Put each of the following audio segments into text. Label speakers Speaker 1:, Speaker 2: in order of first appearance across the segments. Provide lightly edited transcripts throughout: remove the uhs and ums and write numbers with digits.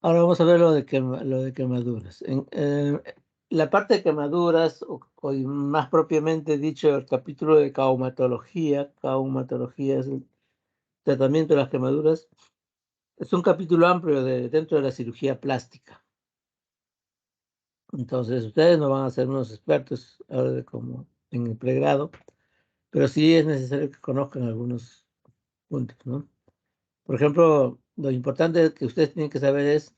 Speaker 1: Ahora vamos a ver lo de quemaduras. La parte de quemaduras, o y más propiamente dicho, el capítulo de caumatología es el tratamiento de las quemaduras, es un capítulo amplio dentro de la cirugía plástica. Entonces, ustedes no van a ser unos expertos ahora como en el pregrado, pero sí es necesario que conozcan algunos puntos, ¿no? Por ejemplo, lo importante que ustedes tienen que saber es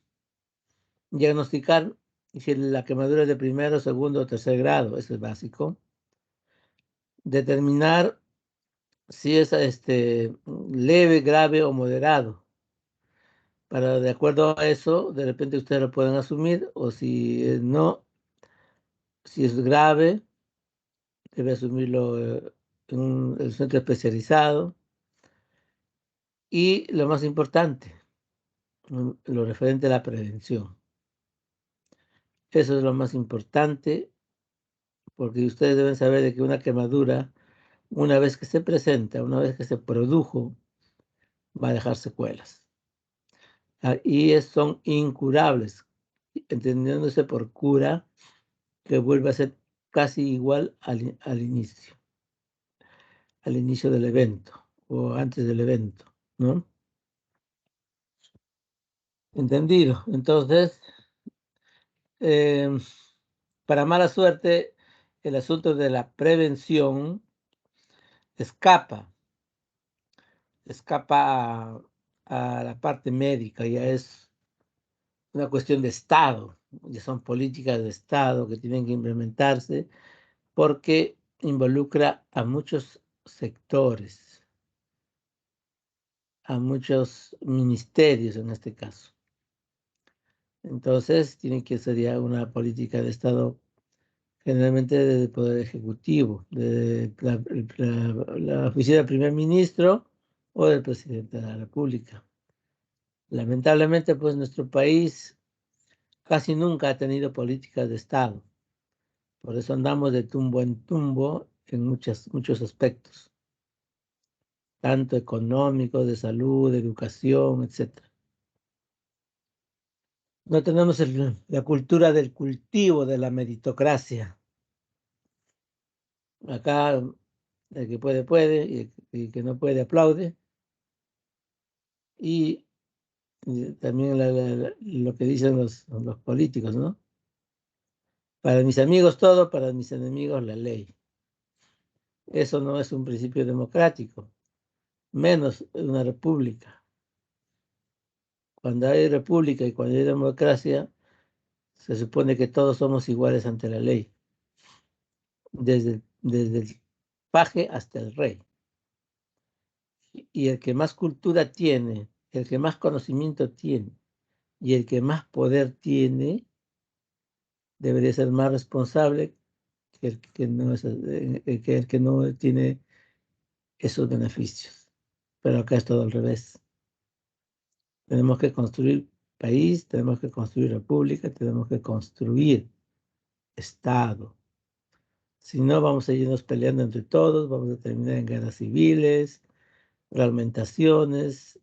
Speaker 1: diagnosticar si la quemadura es de primero, segundo o tercer grado, eso es básico. Determinar si es leve, grave o moderado. Para de acuerdo a eso, de repente ustedes lo pueden asumir, o si no, si es grave, debe asumirlo en el centro especializado. Y lo más importante, lo referente a la prevención. Eso es lo más importante, porque ustedes deben saber de que una quemadura, una vez que se presenta, una vez que se produjo, va a dejar secuelas. Y son incurables, entendiéndose por cura que vuelve a ser casi igual al inicio del evento o antes del evento, ¿no? ¿Entendido? Entonces, eh, para mala suerte, el asunto de la prevención escapa, escapa a la parte médica, ya es una cuestión de Estado, ya son políticas de Estado que tienen que implementarse porque involucra a muchos sectores, a muchos ministerios en este caso. Entonces, tiene que ser ya una política de Estado generalmente del Poder Ejecutivo, de la oficina del primer ministro o del presidente de la República. Lamentablemente, pues nuestro país casi nunca ha tenido políticas de Estado. Por eso andamos de tumbo en tumbo en muchos aspectos, tanto económicos, de salud, de educación, etcétera. No tenemos la cultura del cultivo de la meritocracia. Acá el que puede, puede, y el que no puede, aplaude. Y también lo que dicen los políticos, ¿no? Para mis amigos todo, para mis enemigos la ley. Eso no es un principio democrático, menos una república. Cuando hay república y cuando hay democracia, se supone que todos somos iguales ante la ley, desde el paje hasta el rey. Y el que más cultura tiene, el que más conocimiento tiene y el que más poder tiene, debería ser más responsable que el que no, que el que no tiene esos beneficios. Pero acá es todo al revés. Tenemos que construir país, tenemos que construir república, tenemos que construir Estado. Si no, vamos a irnos peleando entre todos, vamos a terminar en guerras civiles, fragmentaciones,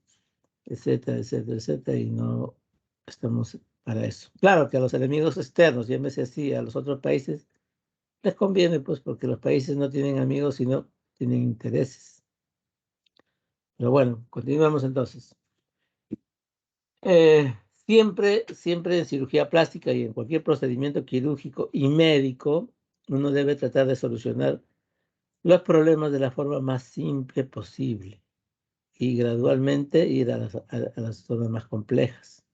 Speaker 1: etcétera, etcétera, etcétera, y no estamos para eso. Claro que a los enemigos externos, llámese así, a los otros países, les conviene, pues, porque los países no tienen amigos, sino tienen intereses. Pero bueno, continuamos entonces. Siempre en cirugía plástica y en cualquier procedimiento quirúrgico y médico, uno debe tratar de solucionar los problemas de la forma más simple posible y gradualmente ir a las zonas más complejas.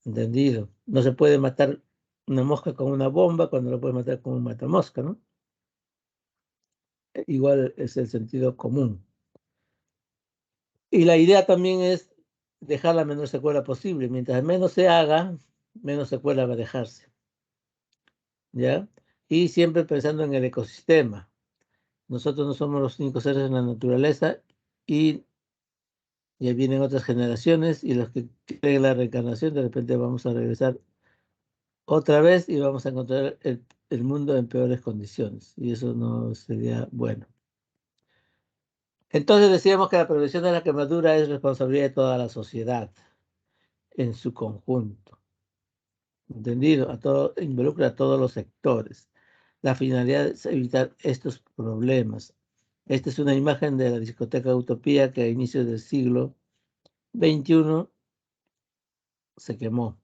Speaker 1: ¿Entendido? No se puede matar una mosca con una bomba cuando lo puede matar con un matamosca, ¿no? Igual es el sentido común. Y la idea también es dejar la menor secuela posible. Mientras menos se haga, menos secuela va a dejarse, ¿ya? Y siempre pensando en el ecosistema. Nosotros no somos los únicos seres en la naturaleza y ya vienen otras generaciones y los que creen la reencarnación, de repente vamos a regresar otra vez y vamos a encontrar el mundo en peores condiciones y eso no sería bueno. Entonces decíamos que la prevención de la quemadura es responsabilidad de toda la sociedad. en su conjunto. ¿Entendido? Involucra a todos los sectores. La finalidad es evitar estos problemas. Esta es una imagen de la discoteca Utopía que a inicios del siglo XXI se quemó.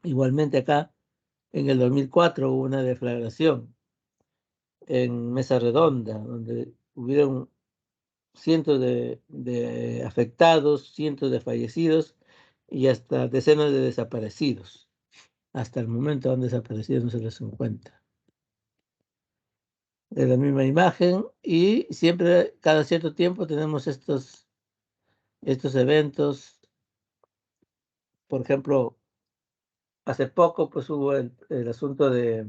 Speaker 1: Igualmente acá, en el 2004 hubo una deflagración en Mesa Redonda, donde hubieron cientos de afectados, cientos de fallecidos y hasta decenas de desaparecidos. Hasta el momento han desaparecido, no se les encuentra. De la misma imagen y siempre, cada cierto tiempo tenemos estos eventos. Por ejemplo, hace poco pues hubo el asunto de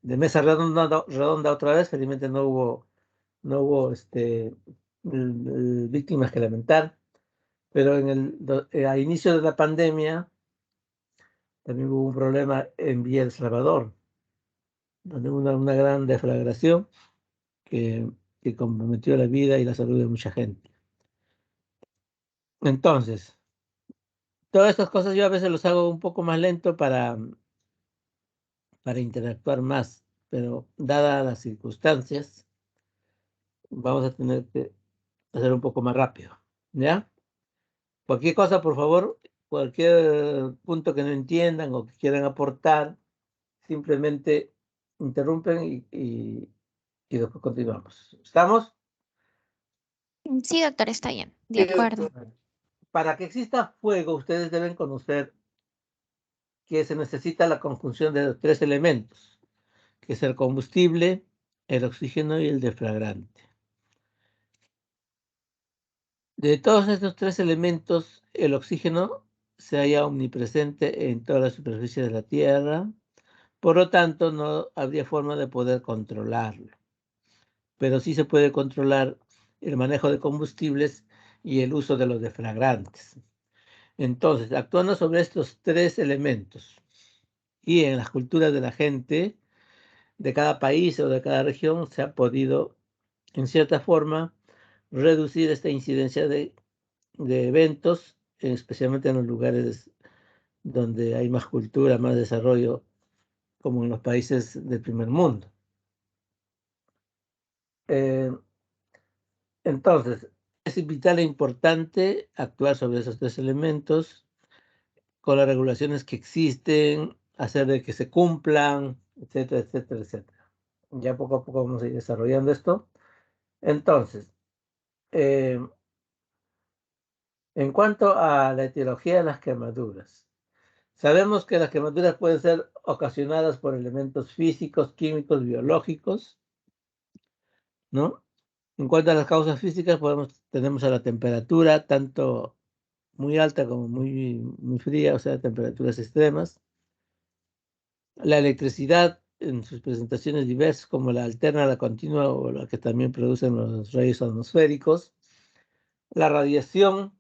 Speaker 1: Mesa Redonda otra vez. Felizmente no hubo víctimas que lamentar, pero a inicio de la pandemia también hubo un problema en Villa El Salvador, donde hubo una gran deflagración que, que comprometió la vida y la salud de mucha gente. Entonces, todas estas cosas yo a veces los hago un poco más lento para interactuar más, pero dadas las circunstancias, vamos a tener que hacer un poco más rápido, ¿ya? Cualquier cosa, por favor, cualquier punto que no entiendan o que quieran aportar, simplemente interrumpen y después continuamos. ¿Estamos?
Speaker 2: Sí, doctor, está bien. De acuerdo.
Speaker 1: Para que exista fuego, ustedes deben conocer que se necesita la conjunción de los tres elementos, que es el combustible, el oxígeno y el deflagrante. De todos estos tres elementos, el oxígeno se halla omnipresente en toda la superficie de la Tierra, por lo tanto no habría forma de poder controlarlo, pero sí se puede controlar el manejo de combustibles y el uso de los deflagrantes. Entonces, actuando sobre estos tres elementos y en las culturas de la gente de cada país o de cada región, se ha podido, en cierta forma, reducir esta incidencia de eventos, especialmente en los lugares donde hay más cultura, más desarrollo, como en los países del primer mundo. Eh, entonces, es vital e importante actuar sobre esos tres elementos con las regulaciones que existen, hacer de que se cumplan, etcétera, etcétera, etcétera. Ya poco a poco vamos a ir desarrollando esto. Entonces, en cuanto a la etiología de las quemaduras, sabemos que las quemaduras pueden ser ocasionadas por elementos físicos, químicos, biológicos, ¿no? En cuanto a las causas físicas, tenemos a la temperatura, tanto muy alta como muy fría, o sea, temperaturas extremas. La electricidad en sus presentaciones diversas, como la alterna, la continua o la que también producen los rayos atmosféricos. La radiación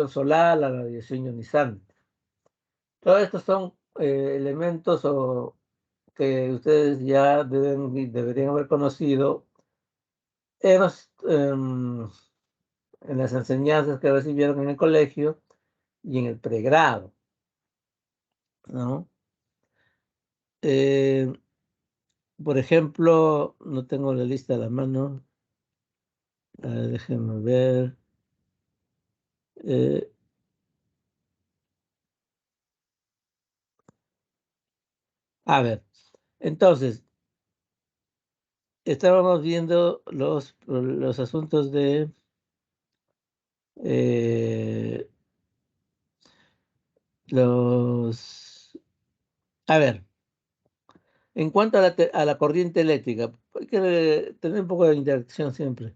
Speaker 1: solar, la radiación ionizante. Todos estos son elementos que ustedes ya deberían haber conocido en, en las enseñanzas que recibieron en el colegio y en el pregrado, ¿no? Por ejemplo, no tengo la lista a la mano. Déjenme ver. Eh, a ver, entonces, estábamos viendo los asuntos de los... A ver, en cuanto a la corriente eléctrica, hay que tener un poco de interacción siempre.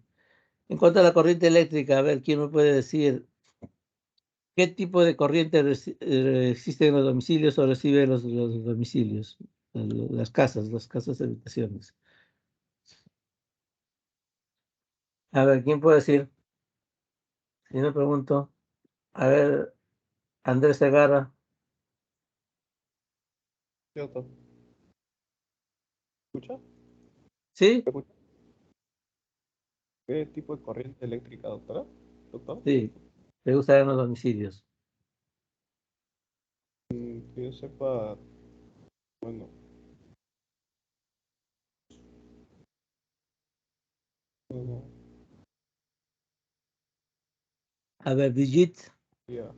Speaker 1: En cuanto a la corriente eléctrica, a ver, ¿quién me puede decir qué tipo de corriente existe en los domicilios o reciben los domicilios, las casas de habitaciones? A ver, ¿quién puede decir? Si no pregunto, a ver, Andrés Segarra.
Speaker 3: ¿Cierto? ¿Escucha?
Speaker 1: ¿Sí?
Speaker 3: ¿Me escucha? ¿Qué tipo de corriente eléctrica, doctora? ¿Doctor?
Speaker 1: Sí, se usa en los domicilios.
Speaker 3: Que yo sepa, bueno, no,
Speaker 1: A ver, Brigitte,
Speaker 3: ya.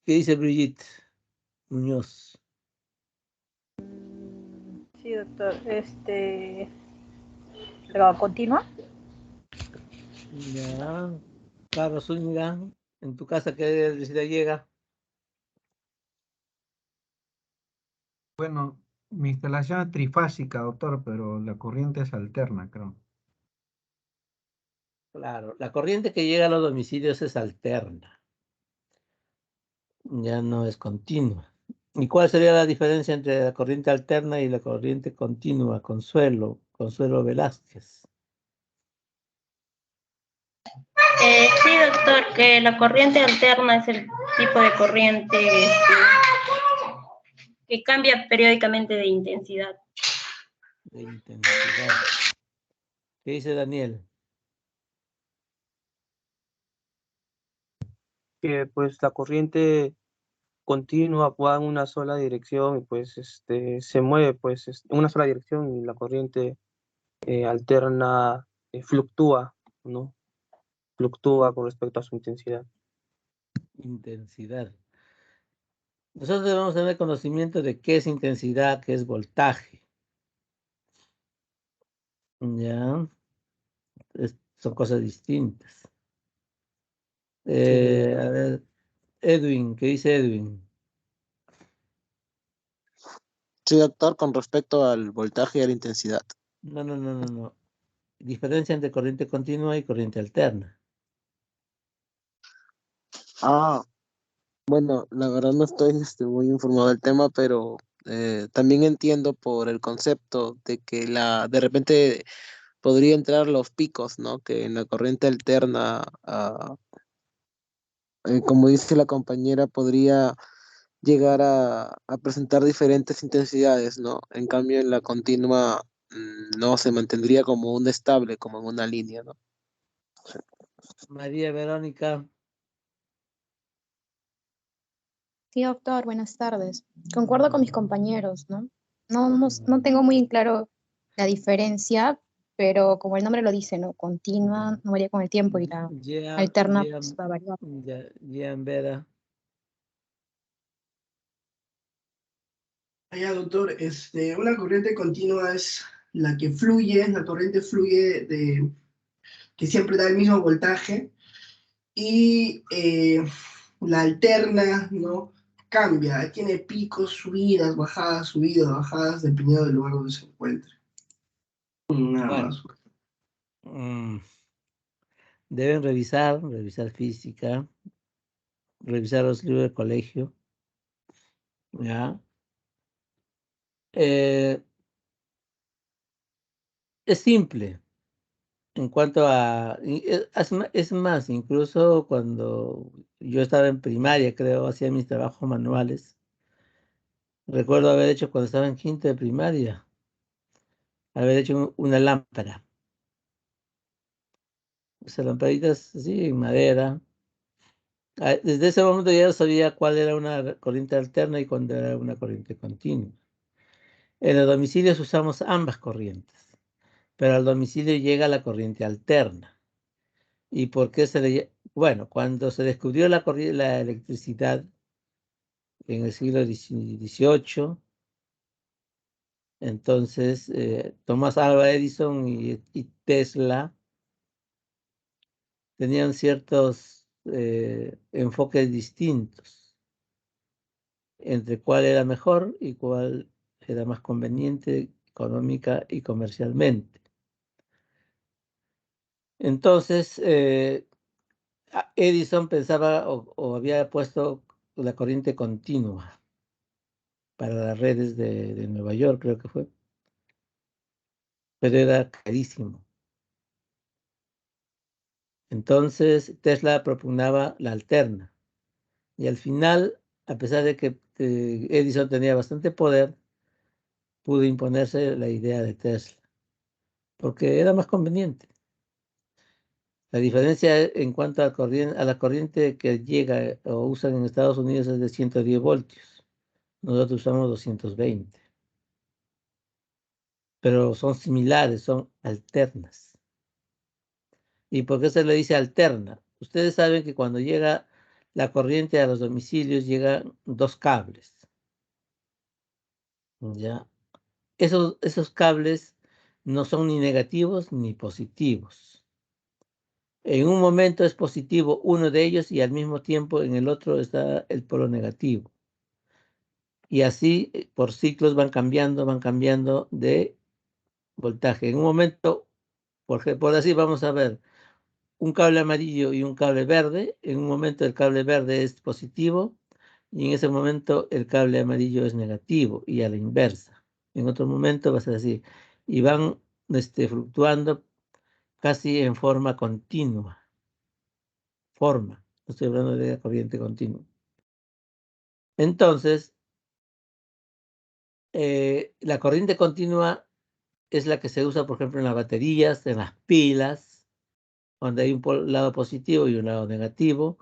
Speaker 1: ¿qué dice Brigitte Muñoz?
Speaker 4: Sí, doctor. ¿Pero continua?
Speaker 1: Ya, Carlos Zúñiga, en tu casa, ¿qué electricidad llega?
Speaker 5: Bueno, mi instalación es trifásica, doctor, pero la corriente es alterna, creo.
Speaker 1: Claro, la corriente que llega a los domicilios es alterna, ya no es continua. ¿Y cuál sería la diferencia entre la corriente alterna y la corriente continua? Consuelo Velázquez.
Speaker 6: Sí, doctor, que la corriente alterna es el tipo de corriente que cambia periódicamente de intensidad.
Speaker 1: De intensidad. ¿Qué dice Daniel?
Speaker 7: Que pues la corriente continua va en una sola dirección y pues se mueve pues en una sola dirección y la corriente alterna fluctúa, ¿no? Fluctúa con respecto a su intensidad.
Speaker 1: Intensidad. Nosotros debemos tener conocimiento de qué es intensidad, qué es voltaje. Ya, son cosas distintas.
Speaker 7: Sí,
Speaker 1: A ver, Edwin, ¿qué dice Edwin?
Speaker 8: Sí, doctor, con respecto al voltaje y a la intensidad.
Speaker 1: No. Diferencia entre corriente continua y corriente alterna.
Speaker 8: Ah, bueno, la verdad no estoy muy informado del tema, pero también entiendo por el concepto de que de repente podría entrar los picos, ¿no? Que en la corriente alterna, como dice la compañera, podría llegar a presentar diferentes intensidades, ¿no? En cambio, en la continua, no se mantendría como un estable, como en una línea, ¿no?
Speaker 1: María Verónica,
Speaker 2: Sí, doctor, buenas tardes. Concuerdo con mis compañeros, ¿no? No tengo muy en claro la diferencia, pero como el nombre lo dice, ¿no? Continua no varía con el tiempo y la alterna pues, va a variar.
Speaker 1: Jean Vera,
Speaker 9: Ya, doctor, una corriente continua es la que fluye, la corriente fluye que siempre da el mismo voltaje y la alterna, ¿no? Cambia, tiene picos, subidas, bajadas, dependiendo del lugar donde se encuentre. Nada
Speaker 1: bueno,
Speaker 9: más.
Speaker 1: deben revisar física, revisar los libros de colegio, ¿ya? Eh, es simple en cuanto es más, incluso cuando yo estaba en primaria, creo, hacía mis trabajos manuales, recuerdo haber hecho cuando estaba en quinto de primaria, haber hecho una lámpara. Esas lamparitas así, en madera. Desde ese momento ya sabía cuál era una corriente alterna y cuál era una corriente continua. En los domicilios usamos ambas corrientes, pero al domicilio llega la corriente alterna. ¿Y por qué Bueno, cuando se descubrió la electricidad en el siglo XVIII, entonces Thomas Alva Edison y Tesla tenían ciertos enfoques distintos entre cuál era mejor y cuál era más conveniente económica y comercialmente. Entonces, Edison pensaba o había puesto la corriente continua para las redes de Nueva York, creo que fue, pero era carísimo. Entonces, Tesla propugnaba la alterna. Y al final, a pesar de que Edison tenía bastante poder, pudo imponerse la idea de Tesla, porque era más conveniente. La diferencia en cuanto a la corriente que llega o usan en Estados Unidos es de 110 voltios. Nosotros usamos 220. Pero son similares, son alternas. ¿Y por qué se le dice alterna? Ustedes saben que cuando llega la corriente a los domicilios llegan dos cables. ¿Ya? Esos cables no son ni negativos ni positivos. En un momento es positivo uno de ellos y al mismo tiempo en el otro está el polo negativo. Y así por ciclos van cambiando de voltaje. En un momento, por así vamos a ver, un cable amarillo y un cable verde. En un momento el cable verde es positivo y en ese momento el cable amarillo es negativo y a la inversa. En otro momento va a ser así. Y van fluctuando casi en forma continua. No estoy hablando de la corriente continua. Entonces, la corriente continua es la que se usa, por ejemplo, en las baterías, en las pilas, donde hay un lado positivo y un lado negativo.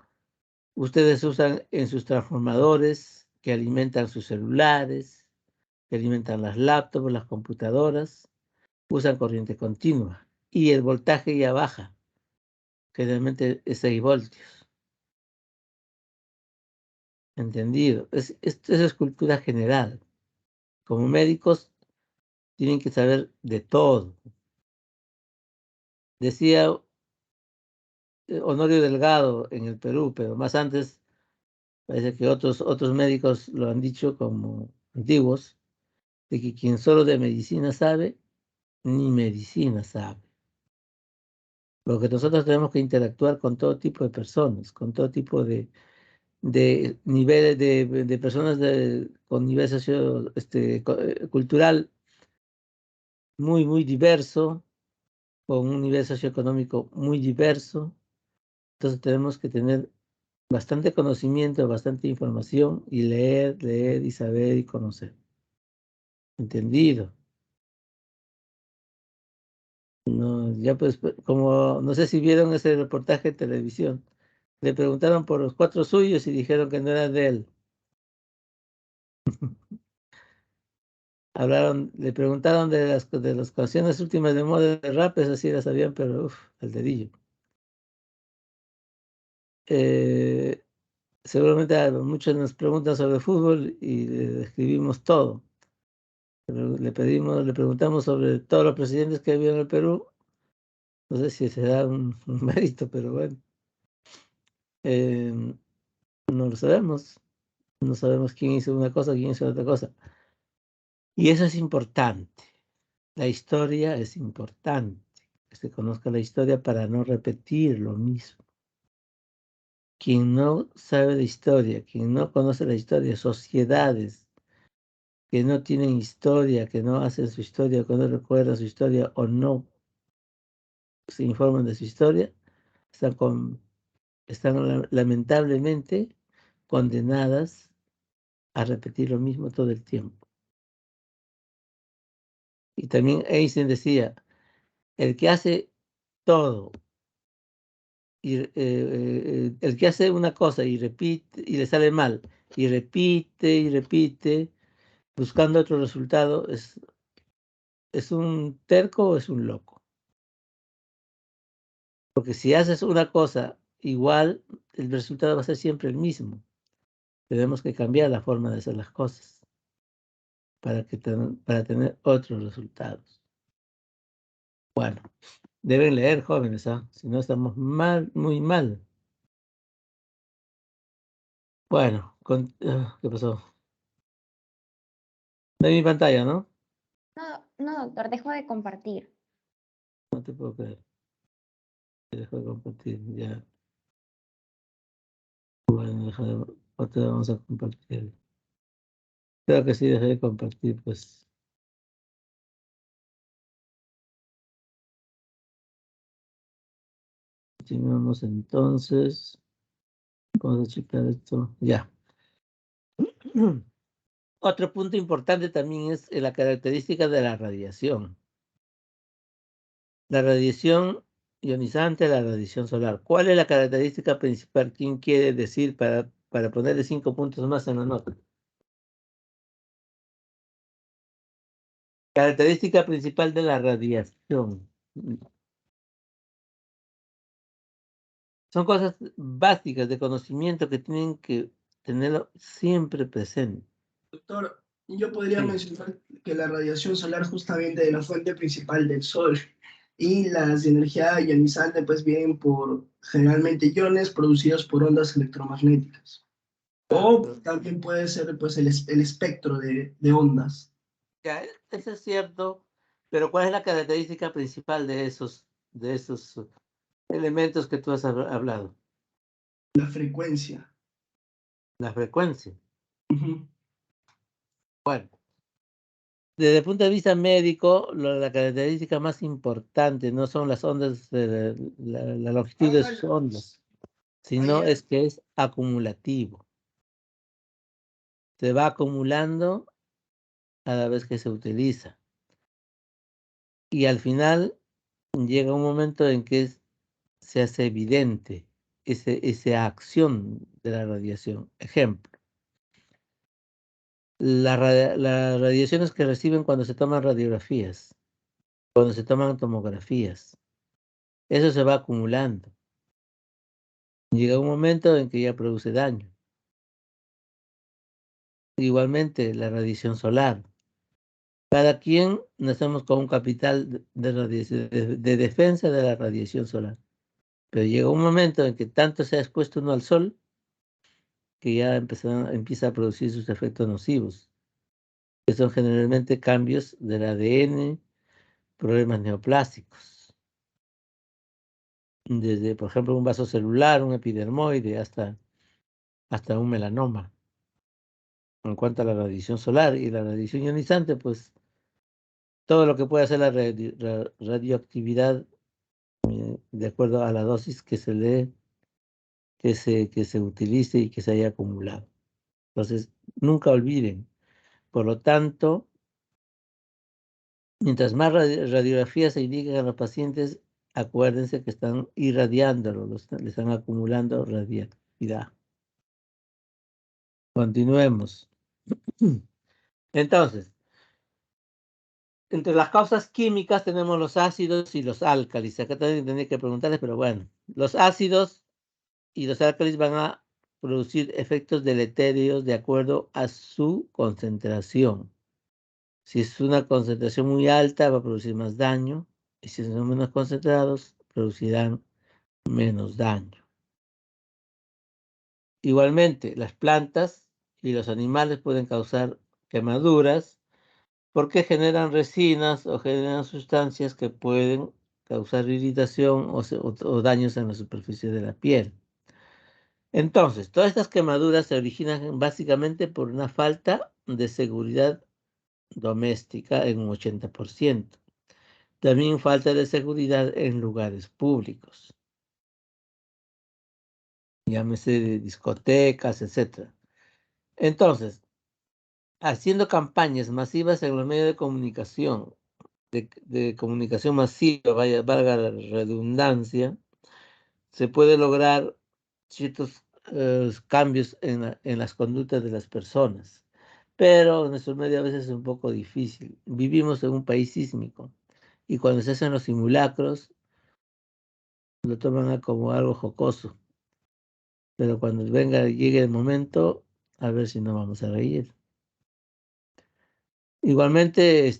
Speaker 1: Ustedes usan en sus transformadores que alimentan sus celulares, que alimentan las laptops, las computadoras, usan corriente continua y el voltaje ya baja, generalmente es 6 voltios. ¿Entendido? Esto es cultura general. Como médicos tienen que saber de todo. Decía Honorio Delgado en el Perú, pero más antes parece que otros médicos lo han dicho como antiguos, de que quien solo de medicina sabe, ni medicina sabe. Porque nosotros tenemos que interactuar con todo tipo de personas, con todo tipo de niveles de personas con nivel cultural muy diverso, con un nivel socioeconómico muy diverso. Entonces tenemos que tener bastante conocimiento, bastante información y leer y saber y conocer. ¿Entendido? No, ya pues, como no sé si vieron ese reportaje de televisión, le preguntaron por los 4 suyos y dijeron que no eran de él. Le preguntaron de las canciones últimas de moda de rap, esas sí las sabían, pero el dedillo. Seguramente muchos nos preguntan sobre fútbol y le describimos todo. Pero le preguntamos sobre todos los presidentes que había en el Perú. No sé si se da un mérito, pero bueno. No lo sabemos. No sabemos quién hizo una cosa, quién hizo otra cosa. Y eso es importante. La historia es importante. Que se conozca la historia para no repetir lo mismo. Quien no sabe de historia, quien no conoce la historia, sociedades que no tienen historia, que no hacen su historia, que no recuerdan su historia o no se informan de su historia, están lamentablemente condenadas a repetir lo mismo todo el tiempo. Y también Einstein decía, el que hace todo, el que hace una cosa y repite y le sale mal, y repite, buscando otro resultado, ¿es un terco o es un loco? Porque si haces una cosa igual, el resultado va a ser siempre el mismo. Tenemos que cambiar la forma de hacer las cosas para tener otros resultados. Bueno, deben leer, jóvenes, ¿ah? Si no estamos mal, muy mal. Bueno, ¿qué pasó? No hay mi pantalla, ¿no?
Speaker 2: No, doctor, dejo de compartir.
Speaker 1: No te puedo creer. Te dejo de compartir, ya. Bueno, otra vamos a compartir. Creo que sí, dejé de compartir, pues. Continuamos entonces. Vamos a checar esto. Ya. Otro punto importante también es la característica de la radiación. La radiación ionizante, la radiación solar. ¿Cuál es la característica principal? ¿Quién quiere decir para ponerle 5 puntos más en la nota? Característica principal de la radiación. Son cosas básicas de conocimiento que tienen que tenerlo siempre presente.
Speaker 9: Doctor, yo podría
Speaker 1: Sí.
Speaker 9: mencionar que la radiación solar justamente de la fuente principal del Sol y las de energía ionizante pues vienen por generalmente iones producidos por ondas electromagnéticas. O también puede ser pues el espectro de ondas.
Speaker 1: Ya, eso es cierto, pero ¿cuál es la característica principal de esos elementos que tú has hablado?
Speaker 9: La frecuencia.
Speaker 1: La frecuencia.
Speaker 9: Ujú.
Speaker 1: Bueno, desde el punto de vista médico, la característica más importante no son las ondas, la longitud de sus ondas, sino es que es acumulativo. Se va acumulando cada vez que se utiliza. Y al final llega un momento en que se hace evidente esa acción de la radiación. Ejemplo, las radiaciones que reciben cuando se toman radiografías, cuando se toman tomografías, eso se va acumulando. Llega un momento en que ya produce daño. Igualmente, la radiación solar. Cada quien nacemos con un capital de defensa de la radiación solar. Pero llega un momento en que tanto se ha expuesto uno al sol que ya empieza a producir sus efectos nocivos, que son generalmente cambios del ADN, problemas neoplásicos, desde, por ejemplo, un vaso celular, un epidermoide, hasta un melanoma. En cuanto a la radiación solar y la radiación ionizante, pues todo lo que puede hacer la radioactividad, de acuerdo a la dosis que se lee, que se utilice y que se haya acumulado. Entonces, nunca olviden. Por lo tanto, mientras más radiografías se indiquen a los pacientes, acuérdense que están irradiándolo, le están acumulando radiactividad. Continuemos. Entonces, entre las causas químicas tenemos los ácidos y los álcalis. Acá también tendría que preguntarles, pero bueno, los ácidos y los álcalis van a producir efectos deletéreos de acuerdo a su concentración. Si es una concentración muy alta, va a producir más daño, y si son menos concentrados, producirán menos daño. Igualmente, las plantas y los animales pueden causar quemaduras porque generan resinas o generan sustancias que pueden causar irritación o daños en la superficie de la piel. Entonces, todas estas quemaduras se originan básicamente por una falta de seguridad doméstica en un 80%. También falta de seguridad en lugares públicos, llámese de discotecas, etc. Entonces, haciendo campañas masivas en los medios de comunicación, de comunicación masiva, valga la redundancia, se puede lograr ciertos cambios en las conductas de las personas. Pero en nuestro medio a veces es un poco difícil. Vivimos en un país sísmico y cuando se hacen los simulacros lo toman como algo jocoso. Pero cuando llegue el momento, a ver si no vamos a reír. Igualmente,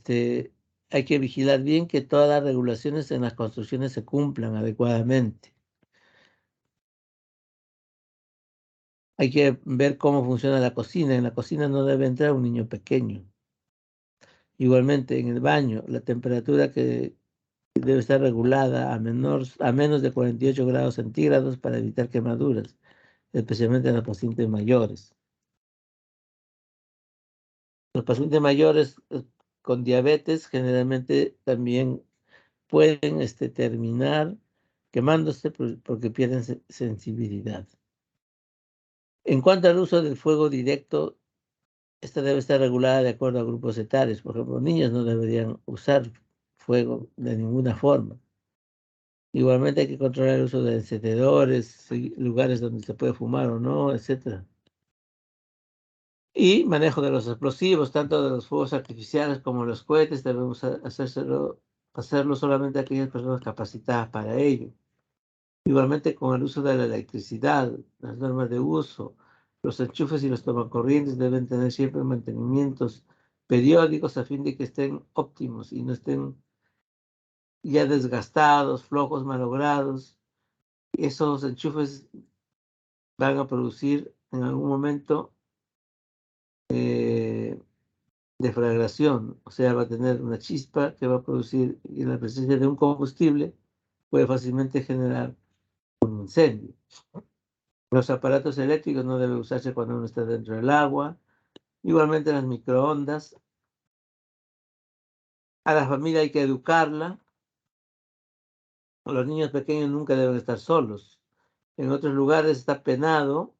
Speaker 1: hay que vigilar bien que todas las regulaciones en las construcciones se cumplan adecuadamente. Hay que ver cómo funciona la cocina. En la cocina no debe entrar un niño pequeño. Igualmente, en el baño, la temperatura que debe estar regulada a menos de 48 grados centígrados para evitar quemaduras, especialmente en los pacientes mayores. Los pacientes mayores con diabetes generalmente también pueden terminar quemándose porque pierden sensibilidad. En cuanto al uso del fuego directo, esta debe estar regulada de acuerdo a grupos etarios. Por ejemplo, niños no deberían usar fuego de ninguna forma. Igualmente hay que controlar el uso de encendedores, lugares donde se puede fumar o no, etc. Y manejo de los explosivos, tanto de los fuegos artificiales como los cohetes, debemos hacerlo solamente aquellas personas capacitadas para ello. Igualmente con el uso de la electricidad, las normas de uso, los enchufes y los tomacorrientes deben tener siempre mantenimientos periódicos a fin de que estén óptimos y no estén ya desgastados, flojos, malogrados. Esos enchufes van a producir en algún momento deflagración, o sea, va a tener una chispa que va a producir, y en la presencia de un combustible puede fácilmente generar un incendio. Los aparatos eléctricos no deben usarse cuando uno está dentro del agua. Igualmente las microondas. A la familia hay que educarla. Los niños pequeños nunca deben estar solos. En otros lugares está penado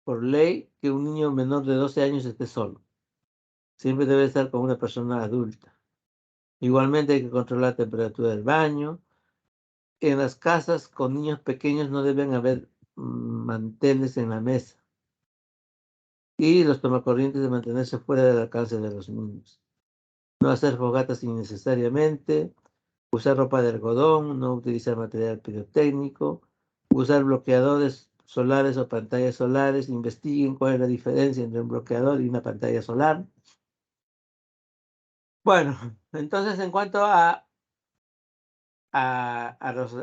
Speaker 1: por ley que un niño menor de 12 años esté solo. Siempre debe estar con una persona adulta. Igualmente hay que controlar la temperatura del baño. En las casas con niños pequeños no deben haber manteles en la mesa. Y los tomacorrientes de mantenerse fuera del alcance de los niños. No hacer fogatas innecesariamente. Usar ropa de algodón. No utilizar material pirotécnico. Usar bloqueadores solares o pantallas solares. Investiguen cuál es la diferencia entre un bloqueador y una pantalla solar. Bueno, entonces en cuanto a los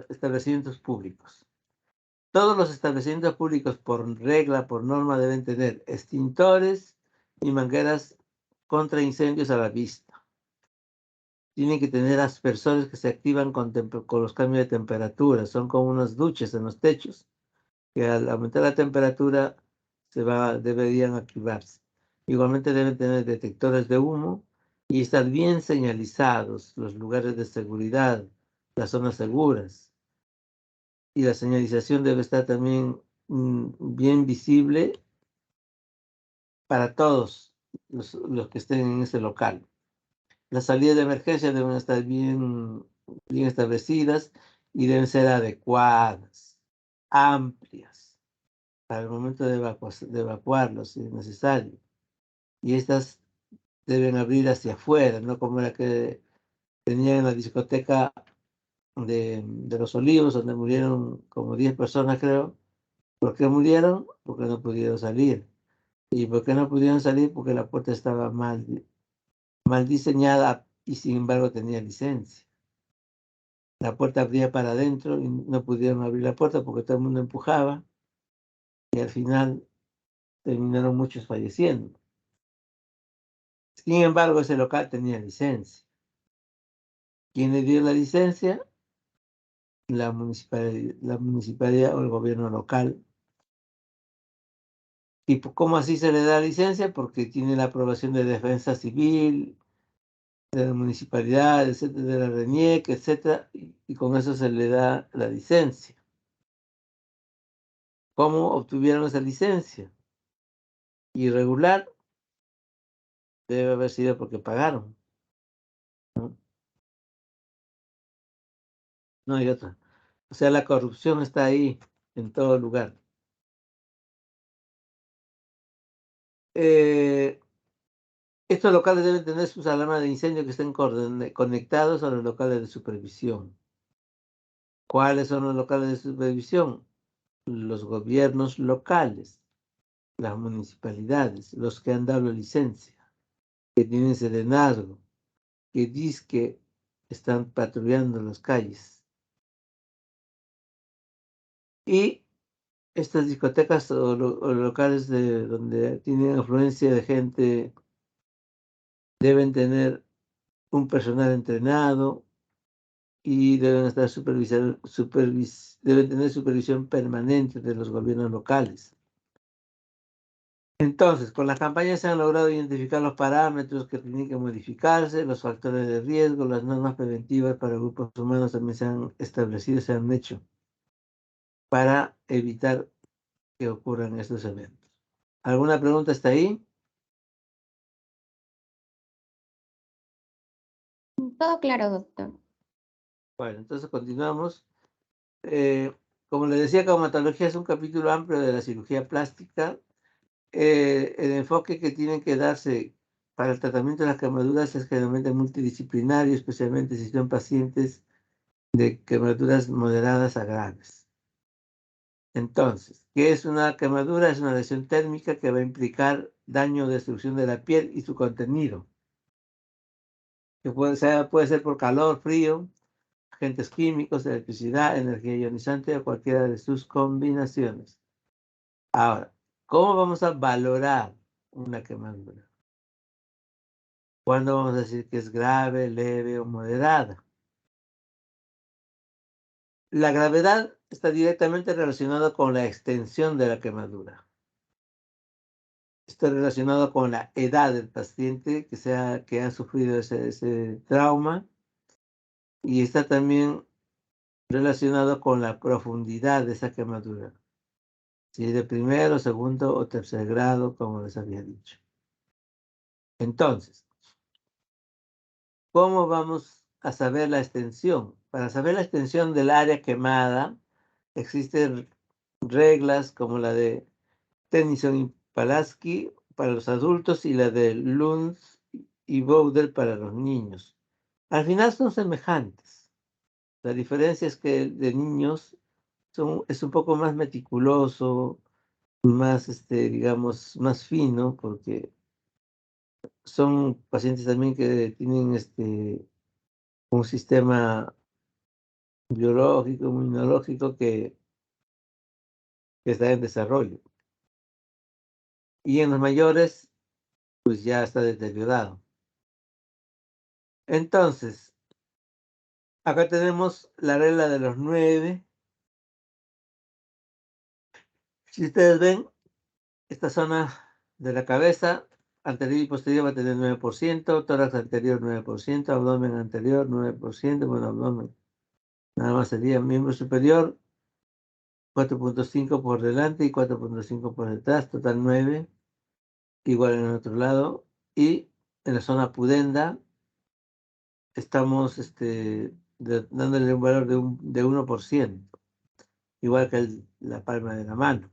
Speaker 1: establecimientos públicos. Todos los establecimientos públicos, por regla, por norma, deben tener extintores y mangueras contra incendios a la vista. Tienen que tener aspersores que se activan con los cambios de temperatura. Son como unas duchas en los techos, que al aumentar la temperatura deberían activarse. Igualmente deben tener detectores de humo y estar bien señalizados los lugares de seguridad, las zonas seguras. Y la señalización debe estar también bien visible para todos los que estén en ese local. Las salidas de emergencia deben estar bien establecidas y deben ser adecuadas, amplias, para el momento de evacuarlos si es necesario. Y estas deben abrir hacia afuera, no como la que tenía en la discoteca de Los Olivos, donde murieron como 10 personas, creo. ¿Por qué murieron? Porque no pudieron salir. ¿Y por qué no pudieron salir? Porque la puerta estaba mal diseñada y sin embargo tenía licencia. La puerta abría para adentro y no pudieron abrir la puerta porque todo el mundo empujaba y al final terminaron muchos falleciendo. Sin embargo, ese local tenía licencia. ¿Quién le dio la licencia? La municipalidad o el gobierno local. ¿Y cómo así se le da licencia? Porque tiene la aprobación de defensa civil, de la municipalidad, etcétera, de la RENIEC, etcétera, y con eso se le da la licencia. ¿Cómo obtuvieron esa licencia? Irregular, debe haber sido porque pagaron. No hay otra. O sea, la corrupción está ahí, en todo lugar. Estos locales deben tener sus alarmas de incendio que estén conectados a los locales de supervisión. ¿Cuáles son los locales de supervisión? Los gobiernos locales, las municipalidades, los que han dado licencia, que tienen serenazgo, que dizque están patrullando las calles. Y estas discotecas o locales donde tienen afluencia de gente deben tener un personal entrenado y deben estar deben tener supervisión permanente de los gobiernos locales. Entonces, con las campañas se han logrado identificar los parámetros que tienen que modificarse, los factores de riesgo, las normas preventivas para grupos humanos también se han establecido, se han hecho para evitar que ocurran estos eventos. ¿Alguna pregunta hasta ahí?
Speaker 2: Todo claro, doctor.
Speaker 1: Bueno, entonces continuamos. Como les decía, traumatología es un capítulo amplio de la cirugía plástica. El enfoque que tiene que darse para el tratamiento de las quemaduras es generalmente multidisciplinario, especialmente si son pacientes de quemaduras moderadas a graves. Entonces, ¿qué es una quemadura? Es una lesión térmica que va a implicar daño o destrucción de la piel y su contenido, que puede ser por calor, frío, agentes químicos, electricidad, energía ionizante o cualquiera de sus combinaciones. Ahora, ¿cómo vamos a valorar una quemadura? ¿Cuándo vamos a decir que es grave, leve o moderada? La gravedad está directamente relacionada con la extensión de la quemadura. Está relacionado con la edad del paciente que ha sufrido ese trauma, y está también relacionado con la profundidad de esa quemadura. Si es de primero, segundo o tercer grado, como les había dicho. Entonces, ¿cómo vamos a saber la extensión? Para saber la extensión del área quemada, existen reglas como la de Tennyson y Pulaski para los adultos y la de Lund y Bowder para los niños. Al final son semejantes. La diferencia es que el de niños es un poco más meticuloso, más, digamos, más fino, porque son pacientes también que tienen un sistema biológico, inmunológico que está en desarrollo. Y en los mayores, pues ya está deteriorado. Entonces, acá tenemos la regla de los 9. Si ustedes ven, esta zona de la cabeza anterior y posterior va a tener 9%, tórax anterior 9%, abdomen anterior 9%, bueno, abdomen nada más sería miembro superior 4.5 por delante y 4.5 por detrás, total 9, igual en el otro lado. Y en la zona pudenda estamos dándole un valor de 1%, igual que la palma de la mano.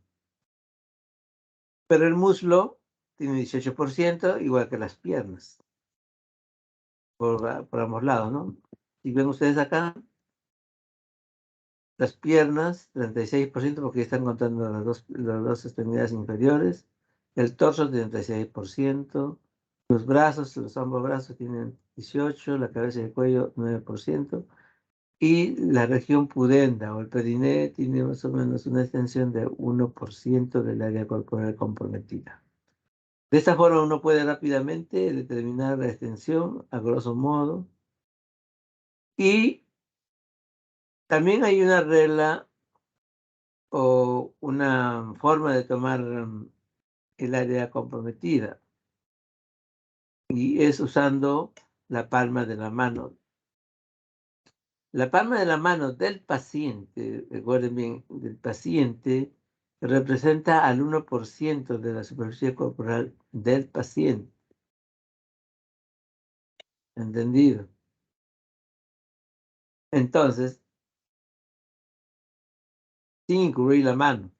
Speaker 1: Pero el muslo tiene 18%, igual que las piernas, por ambos lados, ¿no? Y ven ustedes acá, las piernas, 36%, porque están contando las dos extremidades inferiores. El torso, 36%. Los brazos, ambos brazos tienen 18%, la cabeza y el cuello, 9%. Y la región pudenda o el periné tiene más o menos una extensión de 1% del área corporal comprometida. De esta forma uno puede rápidamente determinar la extensión a grosso modo. Y también hay una regla o una forma de tomar el área comprometida, y es usando la palma de la mano. La palma de la mano del paciente, recuerden bien, del paciente, representa al 1% de la superficie corporal del paciente. ¿Entendido? Entonces, sin incluir la mano.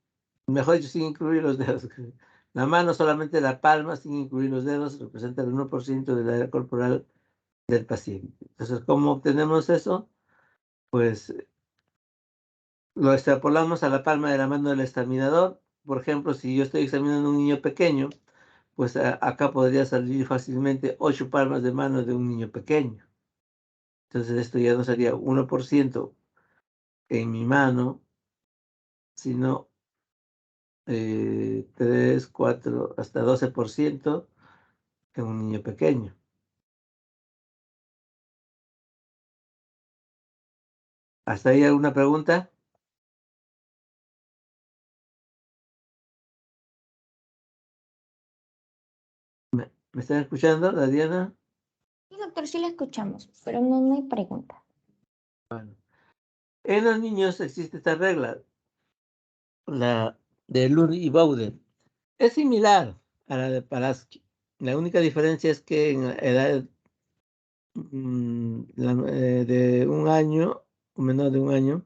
Speaker 1: Mejor dicho, sin incluir los dedos. La mano, solamente la palma, sin incluir los dedos, representa el 1% del área corporal del paciente. Entonces, ¿cómo obtenemos eso? Pues lo extrapolamos a la palma de la mano del examinador. Por ejemplo, si yo estoy examinando a un niño pequeño, pues acá podría salir fácilmente 8 palmas de mano de un niño pequeño. Entonces esto ya no sería 1% en mi mano, sino 3, 4, hasta 12% en un niño pequeño. ¿Hasta ahí alguna pregunta? ¿Me están escuchando, Diana?
Speaker 2: Sí, doctor, sí la escuchamos, pero no hay pregunta.
Speaker 1: Bueno. En los niños existe esta regla, la de Lund y Bowden. Es similar a la de Pulaski. La única diferencia es que en la edad de un año, o menor de un año,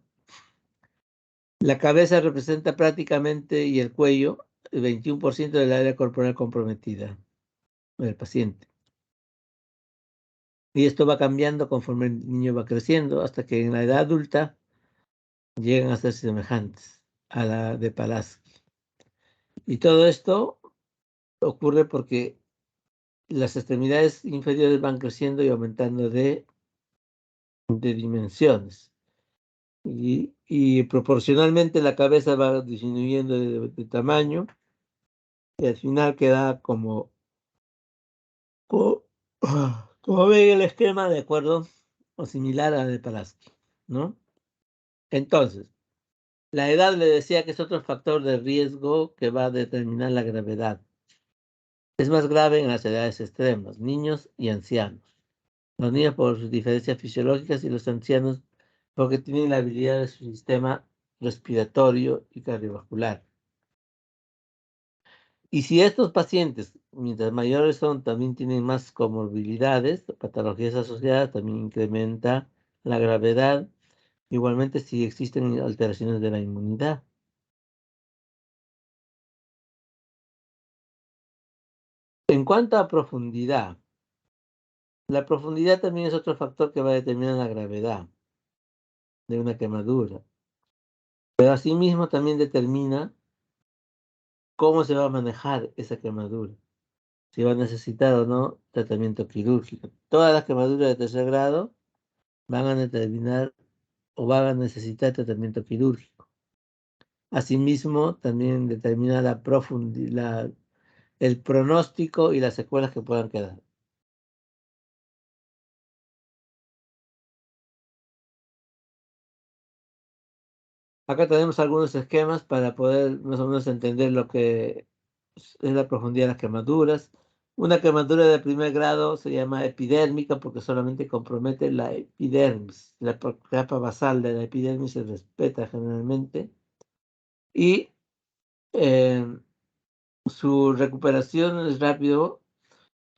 Speaker 1: la cabeza representa prácticamente y el cuello el 21% del área corporal comprometida del paciente. Y esto va cambiando conforme el niño va creciendo hasta que en la edad adulta llegan a ser semejantes a la de Palaski. Y todo esto ocurre porque las extremidades inferiores van creciendo y aumentando de dimensiones. Y proporcionalmente la cabeza va disminuyendo de tamaño y al final queda como ven el esquema de acuerdo o similar a la de Palaski, ¿no? Entonces, la edad le decía que es otro factor de riesgo que va a determinar la gravedad. Es más grave en las edades extremas, niños y ancianos. Los niños por sus diferencias fisiológicas y los ancianos porque tienen la habilidad de su sistema respiratorio y cardiovascular. Y si estos pacientes, mientras mayores son, también tienen más comorbilidades, patologías asociadas, también incrementa la gravedad. Igualmente si existen alteraciones de la inmunidad. En cuanto a profundidad, la profundidad también es otro factor que va a determinar la gravedad de una quemadura. Pero asimismo también determina cómo se va a manejar esa quemadura. Si va a necesitar o no tratamiento quirúrgico. Todas las quemaduras de tercer grado van a determinar o van a necesitar tratamiento quirúrgico. Asimismo, también determina la profundidad, el pronóstico y las secuelas que puedan quedar. Acá tenemos algunos esquemas para poder más o menos entender lo que es la profundidad de las quemaduras. Una quemadura de primer grado se llama epidérmica porque solamente compromete la epidermis. La capa basal de la epidermis se respeta generalmente. Y su recuperación es rápido.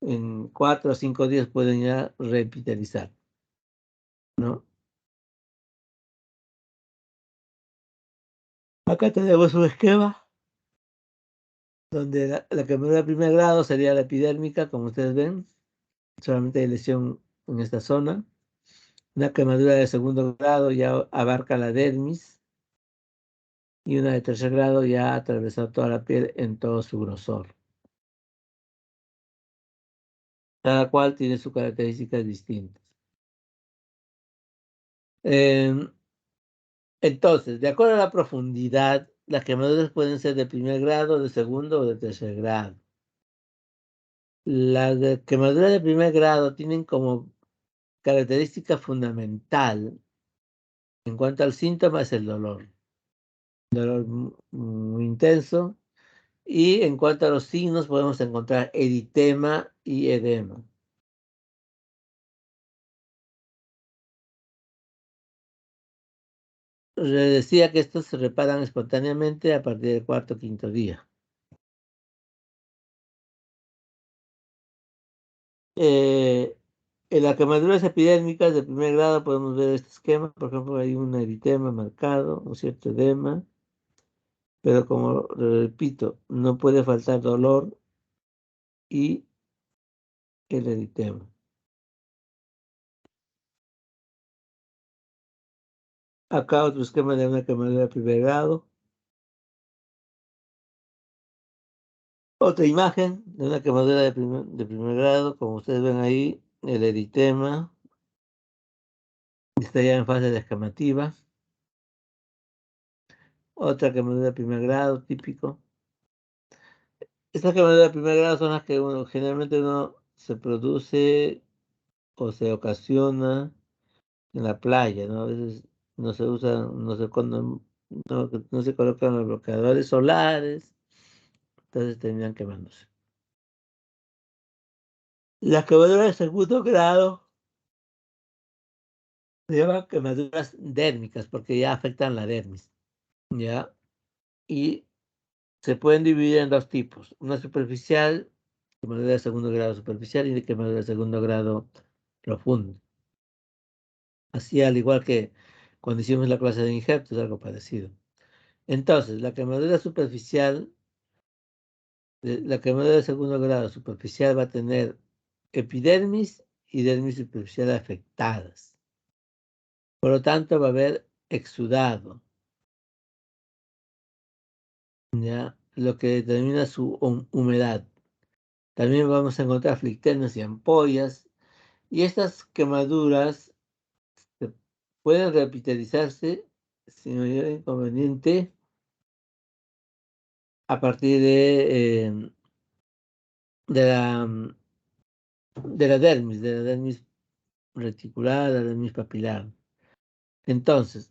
Speaker 1: En 4 o 5 días pueden ya revitalizar, ¿no? Acá tenemos un esquema donde la quemadura de primer grado sería la epidérmica, como ustedes ven. Solamente hay lesión en esta zona. Una quemadura de segundo grado ya abarca la dermis y una de tercer grado ya ha atravesado toda la piel en todo su grosor. Cada cual tiene sus características distintas. Entonces, de acuerdo a la profundidad, las quemaduras pueden ser de primer grado, de segundo o de tercer grado. Las quemaduras de primer grado tienen como característica fundamental en cuanto al síntoma es el dolor. Dolor muy intenso. Y en cuanto a los signos podemos encontrar eritema y edema. Les decía que estos se reparan espontáneamente a partir del cuarto o quinto día. En las quemaduras epidérmicas de primer grado podemos ver este esquema. Por ejemplo, hay un eritema marcado, un cierto edema. Pero como repito, no puede faltar dolor y el eritema. Acá otro esquema de una quemadura de primer grado. Otra imagen de una quemadura de primer grado, como ustedes ven ahí, el eritema está ya en fase descamativa. Otra quemadura de primer grado, típico. Estas quemaduras de primer grado son las que generalmente uno se produce o se ocasiona en la playa, ¿no? A veces no se usa, no se colocan los bloqueadores solares, entonces terminan quemándose. Las quemaduras de segundo grado se llaman quemaduras dérmicas porque ya afectan la dermis, ¿ya? Y se pueden dividir en dos tipos, una superficial, quemadura de segundo grado superficial y de quemadura de segundo grado profundo. Así, al igual que cuando hicimos la clase de injerto, es algo parecido. Entonces, la quemadura superficial, la quemadura de segundo grado superficial va a tener epidermis y dermis superficial afectadas. Por lo tanto, va a haber exudado, ¿ya? Lo que determina su humedad. También vamos a encontrar flicternos y ampollas. Y estas quemaduras pueden reepitelizarse sin mayor inconveniente a partir de la dermis reticular, la dermis papilar. Entonces,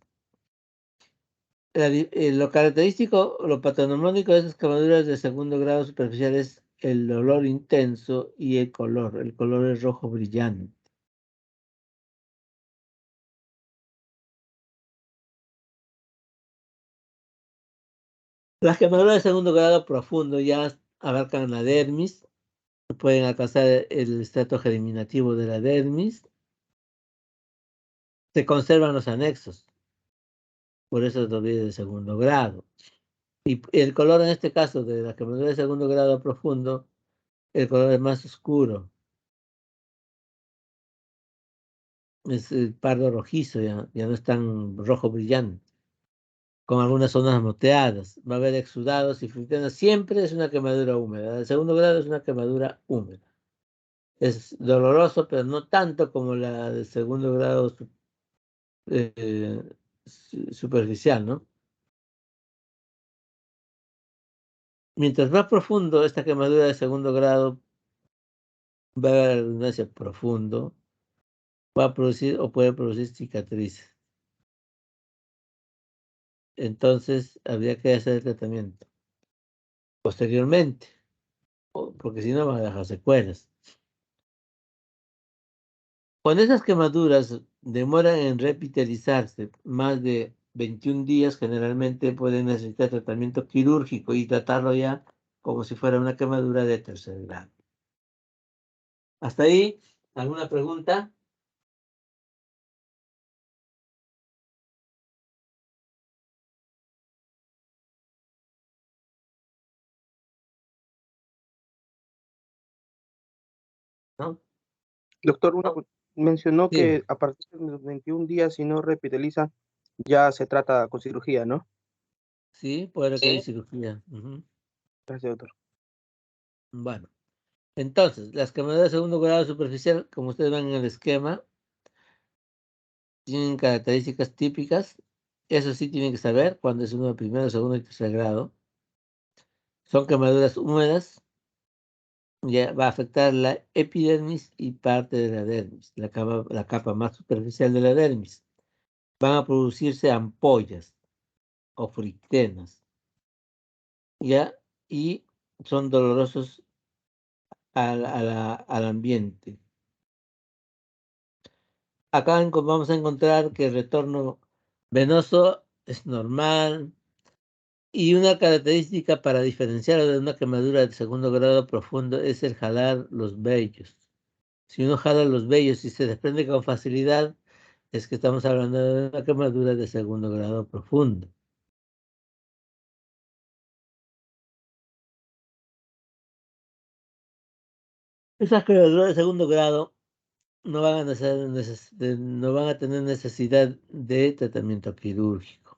Speaker 1: lo característico, lo patognomónico de esas quemaduras de segundo grado superficial es el dolor intenso y el color. El color es rojo brillante. Las quemaduras de segundo grado profundo ya abarcan la dermis, pueden alcanzar el estrato germinativo de la dermis. Se conservan los anexos, por eso es doble de segundo grado. Y el color en este caso de la quemadura de segundo grado profundo, el color es más oscuro. Es el pardo rojizo, ya no es tan rojo brillante, con algunas zonas moteadas. Va a haber exudados y fluctuaciones. Siempre es una quemadura húmeda. El segundo grado es una quemadura húmeda. Es doloroso, pero no tanto como la de segundo grado eh, superficial, ¿no? Mientras más profundo esta quemadura de segundo grado, va a haber redundancia profundo, va a producir o puede producir cicatrices. Entonces, habría que hacer el tratamiento posteriormente, porque si no van a dejar secuelas. Cuando esas quemaduras demoran en repitelizarse más de 21 días, generalmente pueden necesitar tratamiento quirúrgico y tratarlo ya como si fuera una quemadura de tercer grado. ¿Hasta ahí? ¿Alguna pregunta? ¿No?
Speaker 7: Doctor, mencionó
Speaker 1: Sí,
Speaker 7: que a partir de los 21 días, si no repiteliza, ya se trata con cirugía, ¿no?
Speaker 1: sí, puede requerir cirugía. Ujú.
Speaker 7: Gracias, doctor.
Speaker 1: Bueno, entonces, las quemaduras de segundo grado superficial, como ustedes ven en el esquema, tienen características típicas. Eso sí tienen que saber cuando es uno de primero, segundo y tercer grado. Son quemaduras húmedas, ya va a afectar la epidermis y parte de la dermis, la capa más superficial de la dermis. Van a producirse ampollas o frictenas, ¿ya? Y son dolorosos al ambiente. Acá vamos a encontrar que el retorno venoso es normal y una característica para diferenciarlo de una quemadura de segundo grado profundo es el jalar los vellos. Si uno jala los vellos y se desprende con facilidad, es que estamos hablando de una quemadura de segundo grado profundo. Esas quemaduras de segundo grado no van no van a tener necesidad de tratamiento quirúrgico.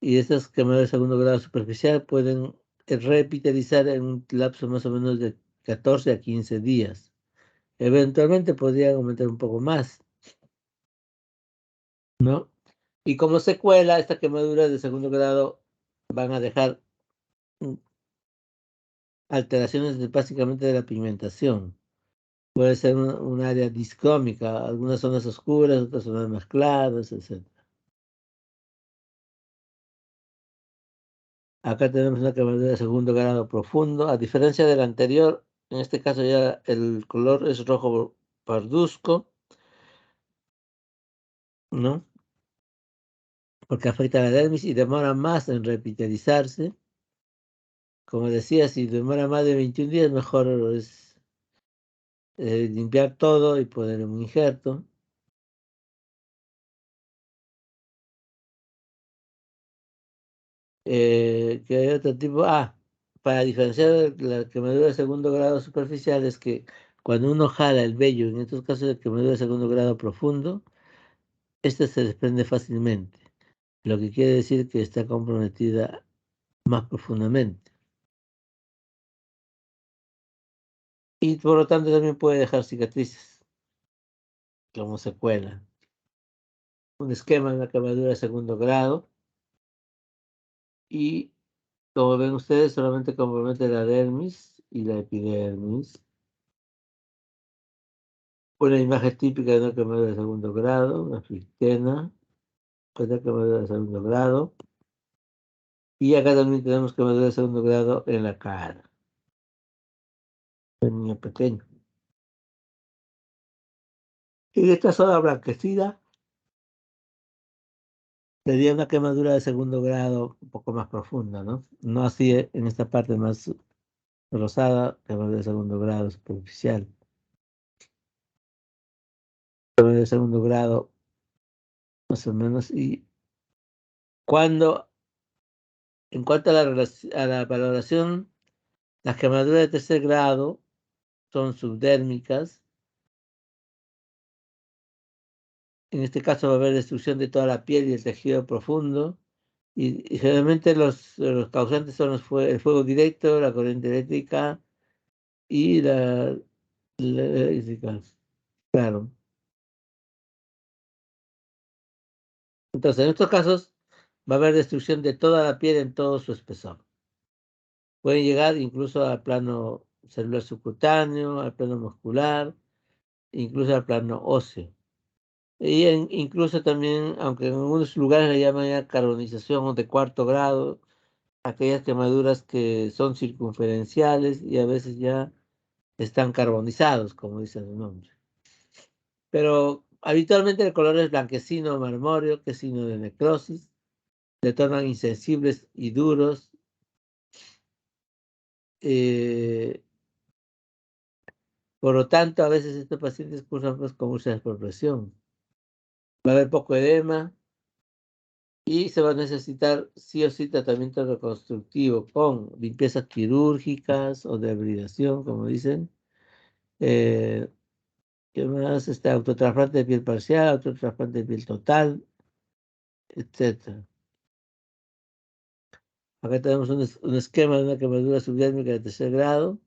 Speaker 1: Y estas quemaduras de segundo grado superficial pueden repitalizar en un lapso más o menos de 14 a 15 días. Eventualmente podrían aumentar un poco más, ¿no? Y como secuela, estas quemaduras de segundo grado van a dejar alteraciones básicamente de la pigmentación. Puede ser un área discrómica, algunas zonas oscuras, otras zonas más claras, etc. Acá tenemos una quemadura de segundo grado profundo. A diferencia del anterior, en este caso ya el color es rojo parduzco, ¿no? Porque afecta a la dermis y demora más en repitalizarse. Como decía, si demora más de 21 días, mejor es limpiar todo y poner un injerto. ¿Qué hay otro tipo? Para diferenciar la quemadura de segundo grado superficial es que cuando uno jala el vello, en estos casos de quemadura de segundo grado profundo, este se desprende fácilmente, lo que quiere decir que está comprometida más profundamente. Y por lo tanto también puede dejar cicatrices, como secuela. Un esquema de una quemadura de segundo grado y, como ven ustedes, solamente compromete la dermis y la epidermis. Una imagen típica de una quemadura de segundo grado, una flistena, otra quemadura de segundo grado. Y acá también tenemos quemadura de segundo grado en la cara. Un niño pequeño. En esta zona blanquecina sería una quemadura de segundo grado un poco más profunda, ¿no? No así en esta parte más rosada, quemadura de segundo grado superficial. Quemadura de segundo grado, más o menos. Y cuando, en cuanto a la valoración, las quemaduras de tercer grado son subdérmicas. En este caso va a haber destrucción de toda la piel y el tejido profundo. Y generalmente los causantes son el fuego directo, la corriente eléctrica y la eléctrica. Claro. Entonces, en estos casos va a haber destrucción de toda la piel en todo su espesor. Pueden llegar incluso al plano celular subcutáneo, al plano muscular, incluso al plano óseo. Y incluso también, aunque en algunos lugares le llaman ya carbonización de cuarto grado, aquellas quemaduras que son circunferenciales y a veces ya están carbonizados, como dice su nombre. Pero habitualmente el color es blanquecino o marmóreo, que es signo de necrosis, se tornan insensibles y duros. Por lo tanto, a veces estos pacientes cursan pues, con úlceras por presión. Va a haber poco edema y se va a necesitar sí o sí tratamiento reconstructivo con limpiezas quirúrgicas o de hibridación, como dicen. ¿Qué más? Autotrasplante de piel parcial, autotrasplante de piel total, etc. Acá tenemos un esquema de una quemadura subdérmica de tercer grado,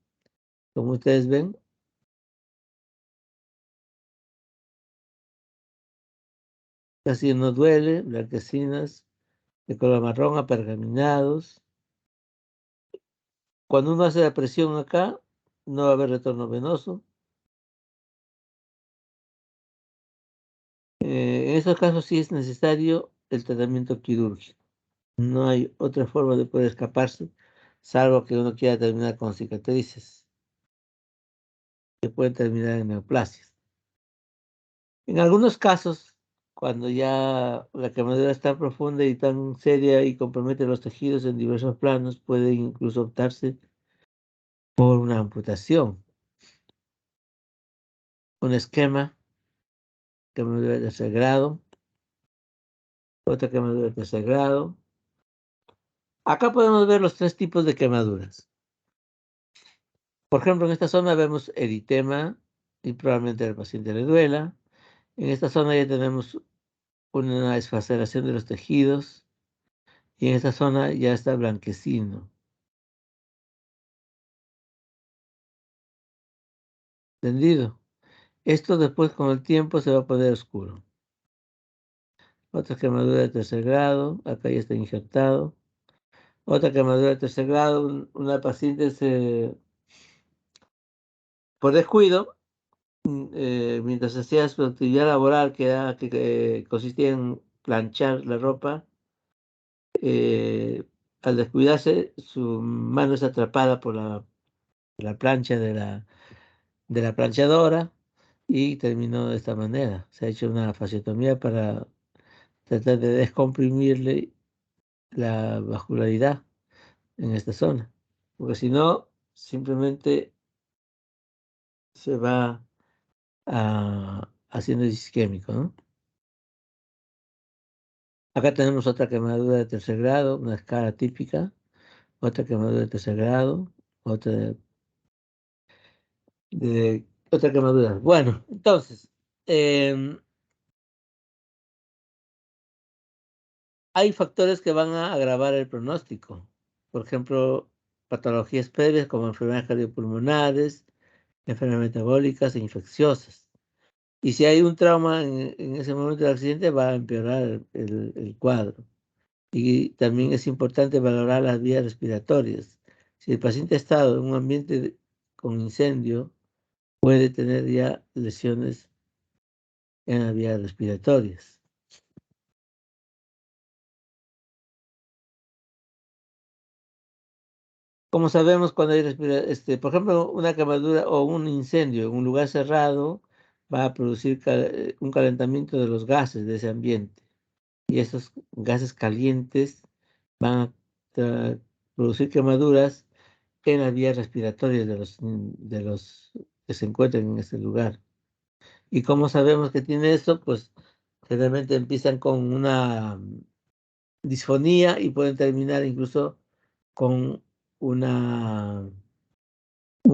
Speaker 1: como ustedes ven. Casi no duele, blanquecinas, de color marrón, apergaminados. Cuando uno hace la presión acá, no va a haber retorno venoso. En esos casos sí es necesario el tratamiento quirúrgico. No hay otra forma de poder escaparse, salvo que uno quiera terminar con cicatrices, que pueden terminar en neoplasias. En algunos casos, cuando ya la quemadura está profunda y tan seria y compromete los tejidos en diversos planos, puede incluso optarse por una amputación. Un esquema, quemadura de tercer grado, otra quemadura de tercer grado. Acá podemos ver los tres tipos de quemaduras. Por ejemplo, en esta zona vemos eritema y probablemente al paciente le duela. En esta zona ya tenemos una desfaceración de los tejidos y en esta zona ya está blanquecino. ¿Entendido? Esto después con el tiempo se va a poner oscuro. Otra quemadura de tercer grado, acá ya está injertado. Otra quemadura de tercer grado, una paciente por descuido, mientras hacía su actividad laboral que consistía en planchar la ropa, al descuidarse su mano es atrapada por la plancha de la planchadora y terminó de esta manera. Se ha hecho una fasciotomía para tratar de descomprimirle la vascularidad en esta zona, porque si no, simplemente se va haciendo isquémico, ¿no? Acá tenemos otra quemadura de tercer grado, una escala típica, otra quemadura de tercer grado, otra otra quemadura. Bueno, entonces, hay factores que van a agravar el pronóstico. Por ejemplo, patologías previas como enfermedades cardiopulmonares, enfermedades metabólicas e infecciosas. Y si hay un trauma en ese momento del accidente, va a empeorar el cuadro. Y también es importante valorar las vías respiratorias. Si el paciente ha estado en un ambiente con incendio, puede tener ya lesiones en las vías respiratorias. Como sabemos, cuando hay por ejemplo, una quemadura o un incendio en un lugar cerrado, va a producir un calentamiento de los gases de ese ambiente. Y esos gases calientes van a producir quemaduras en las vías respiratorias de los que se encuentran en ese lugar. ¿Y cómo sabemos que tiene eso? Pues generalmente empiezan con una disfonía y pueden terminar incluso con un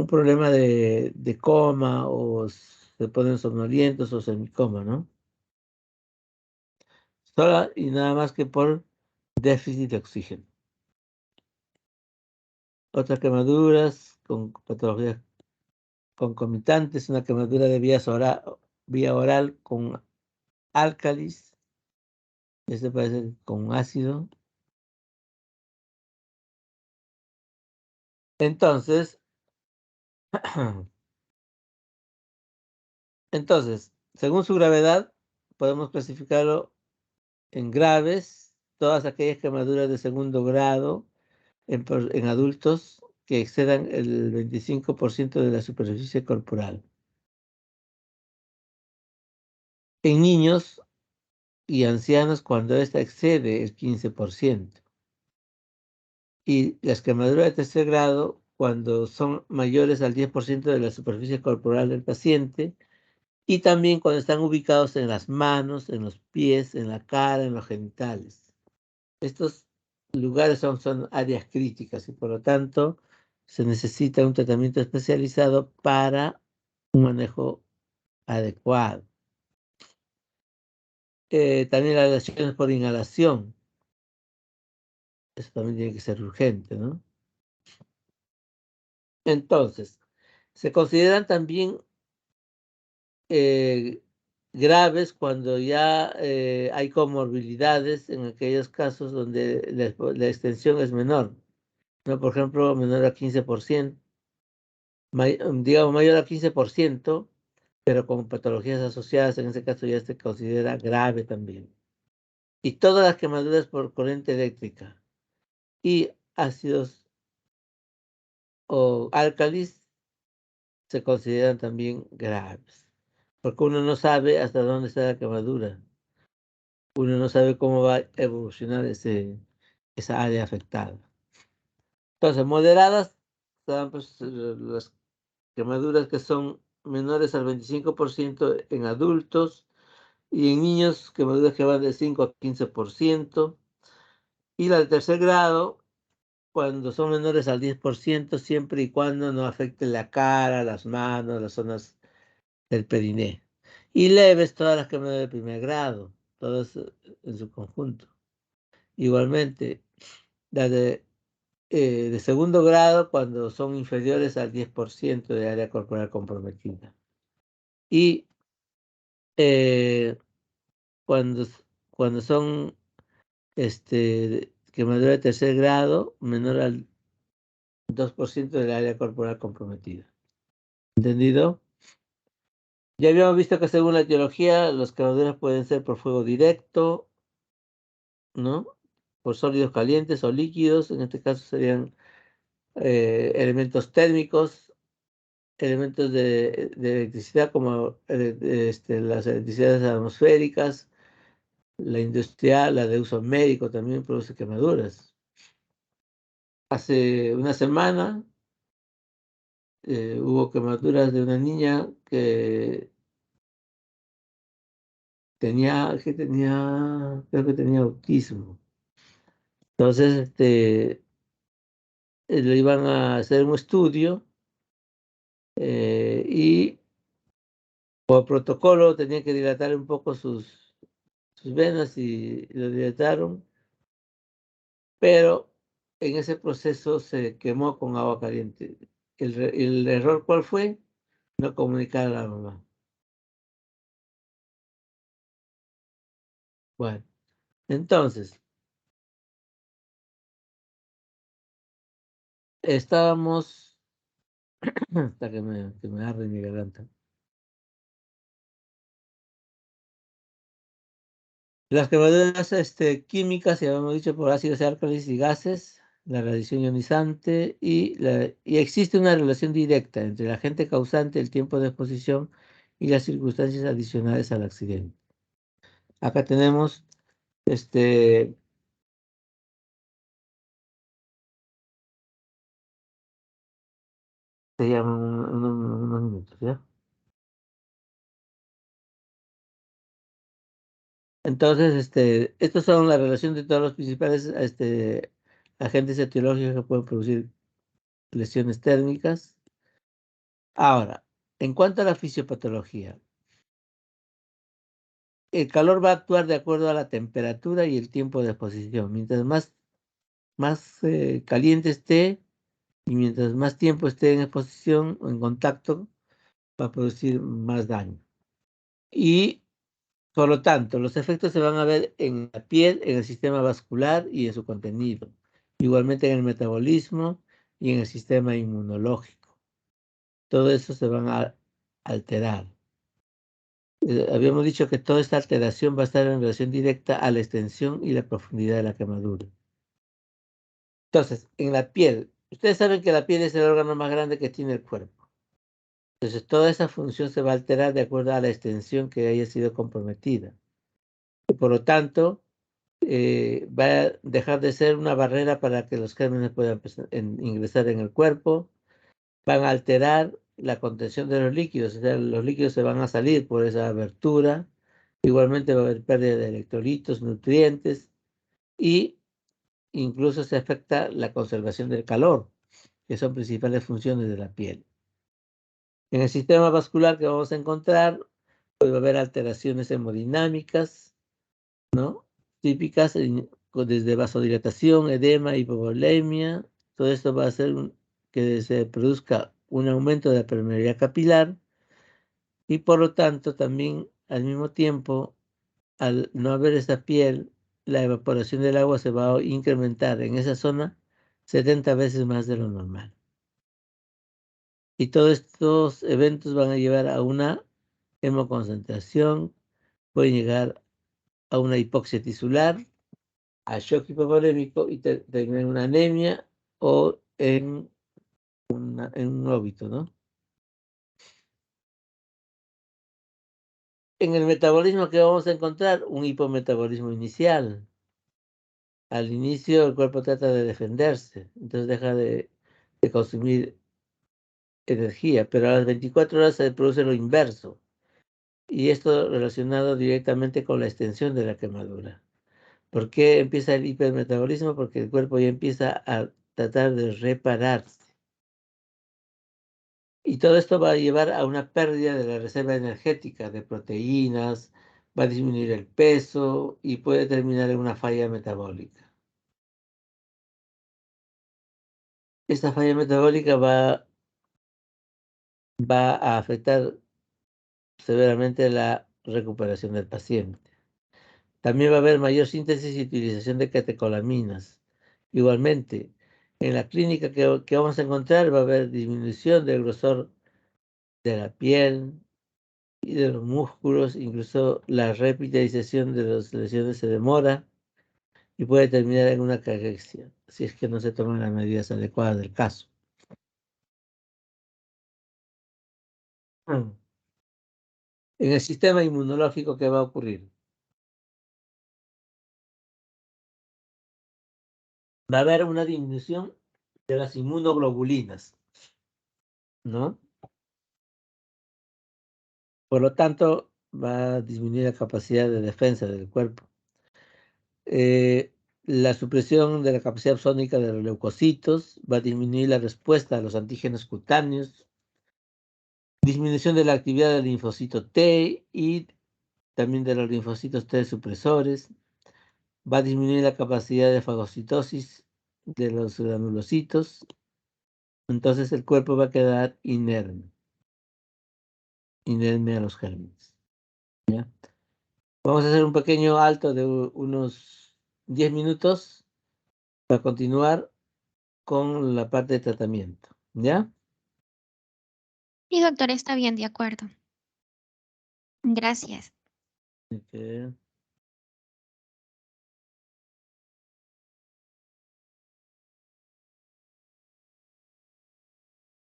Speaker 1: problema de coma, o se ponen somnolientos o semicoma, ¿no? Sola y nada más que por déficit de oxígeno. Otras quemaduras con patologías concomitantes, una quemadura de vía oral con álcalis, este parece con ácido. Entonces, según su gravedad, podemos clasificarlo en graves, todas aquellas quemaduras de segundo grado en adultos que excedan el 25% de la superficie corporal. En niños y ancianos cuando ésta excede el 15%. Y las quemaduras de tercer grado cuando son mayores al 10% de la superficie corporal del paciente, y también cuando están ubicados en las manos, en los pies, en la cara, en los genitales. Estos lugares son áreas críticas y por lo tanto se necesita un tratamiento especializado para un manejo adecuado. También las lesiones por inhalación. Eso también tiene que ser urgente, ¿no? Entonces, se consideran también graves cuando ya hay comorbilidades en aquellos casos donde la extensión es menor, ¿no? Por ejemplo, menor a 15%, digamos mayor a 15%, pero con patologías asociadas, en ese caso ya se considera grave también. Y todas las quemaduras por corriente eléctrica y ácidos o álcalis se consideran también graves, porque uno no sabe hasta dónde está la quemadura. Uno no sabe cómo va a evolucionar esa área afectada. Entonces, moderadas son pues, las quemaduras que son menores al 25% en adultos, y en niños quemaduras que van de 5 a 15%, y la de tercer grado cuando son menores al 10%, siempre y cuando no afecte la cara, las manos, las zonas del periné. Y leves todas las quemaduras de primer grado, todas en su conjunto. Igualmente, las de segundo grado cuando son inferiores al 10% de área corporal comprometida. Y cuando, cuando son quemadura de tercer grado, menor al 2% del área corporal comprometida. ¿Entendido? Ya habíamos visto que según la etiología, las quemaduras pueden ser por fuego directo, ¿no? Por sólidos calientes o líquidos, en este caso serían elementos térmicos, elementos de electricidad como las electricidades atmosféricas, la industrial, la de uso médico también produce quemaduras. Hace una semana hubo quemaduras de una niña que creo que tenía autismo. Entonces, le iban a hacer un estudio y por protocolo tenía que dilatar un poco sus venas y lo dilataron, pero en ese proceso se quemó con agua caliente. ¿El error cuál fue? No comunicar a la mamá. Bueno, entonces, estábamos, hasta que me arde mi garganta. Las quemaduras químicas, ya hemos dicho, por ácidos álcalis y gases, la radiación ionizante y existe una relación directa entre el agente causante, el tiempo de exposición y las circunstancias adicionales al accidente. Acá tenemos se llaman unos minutos, ¿ya? Entonces, estos son la relación de todos los principales agentes etiológicos que pueden producir lesiones térmicas. Ahora, en cuanto a la fisiopatología, el calor va a actuar de acuerdo a la temperatura y el tiempo de exposición. Mientras más caliente esté y mientras más tiempo esté en exposición o en contacto, va a producir más daño. Y por lo tanto, los efectos se van a ver en la piel, en el sistema vascular y en su contenido. Igualmente en el metabolismo y en el sistema inmunológico. Todo eso se van a alterar. Habíamos dicho que toda esta alteración va a estar en relación directa a la extensión y la profundidad de la quemadura. Entonces, en la piel, ustedes saben que la piel es el órgano más grande que tiene el cuerpo. Entonces, toda esa función se va a alterar de acuerdo a la extensión que haya sido comprometida. Y por lo tanto, va a dejar de ser una barrera para que los gérmenes puedan ingresar en el cuerpo. Van a alterar la contención de los líquidos, o sea, los líquidos se van a salir por esa abertura. Igualmente va a haber pérdida de electrolitos, nutrientes y incluso se afecta la conservación del calor, que son principales funciones de la piel. En el sistema vascular que vamos a encontrar, puede haber alteraciones hemodinámicas, ¿no? Típicas desde vasodilatación, edema, hipovolemia. Todo esto va a hacer que se produzca un aumento de la permeabilidad capilar y por lo tanto también al mismo tiempo, al no haber esta piel, la evaporación del agua se va a incrementar en esa zona 70 veces más de lo normal. Y todos estos eventos van a llevar a una hemoconcentración, pueden llegar a una hipoxia tisular, a shock hipovolémico y terminar en una anemia o en un óbito, ¿no? En el metabolismo que vamos a encontrar, un hipometabolismo inicial. Al inicio el cuerpo trata de defenderse, entonces deja de consumir energía, pero a las 24 horas se produce lo inverso. Y esto relacionado directamente con la extensión de la quemadura. ¿Por qué empieza el hipermetabolismo? Porque el cuerpo ya empieza a tratar de repararse. Y todo esto va a llevar a una pérdida de la reserva energética de proteínas, va a disminuir el peso y puede terminar en una falla metabólica. Esta falla metabólica va a afectar severamente la recuperación del paciente. También va a haber mayor síntesis y utilización de catecolaminas. Igualmente, en la clínica que vamos a encontrar va a haber disminución del grosor de la piel y de los músculos, incluso la revitalización de las lesiones se demora y puede terminar en una cachexia, si es que no se toman las medidas adecuadas del caso. En el sistema inmunológico, ¿qué va a ocurrir? Va a haber una disminución de las inmunoglobulinas. ¿no? Por lo tanto, va a disminuir la capacidad de defensa del cuerpo. La supresión de la capacidad sónica de los leucocitos va a disminuir la respuesta a los antígenos cutáneos, disminución de la actividad del linfocito T y también de los linfocitos T supresores, va a disminuir la capacidad de fagocitosis de los granulocitos, entonces el cuerpo va a quedar inerme a los gérmenes. ¿Ya? Vamos a hacer un pequeño alto de unos 10 minutos para continuar con la parte de tratamiento. ¿Ya?
Speaker 10: Sí, doctor, está bien, de acuerdo. Gracias.
Speaker 1: Ok.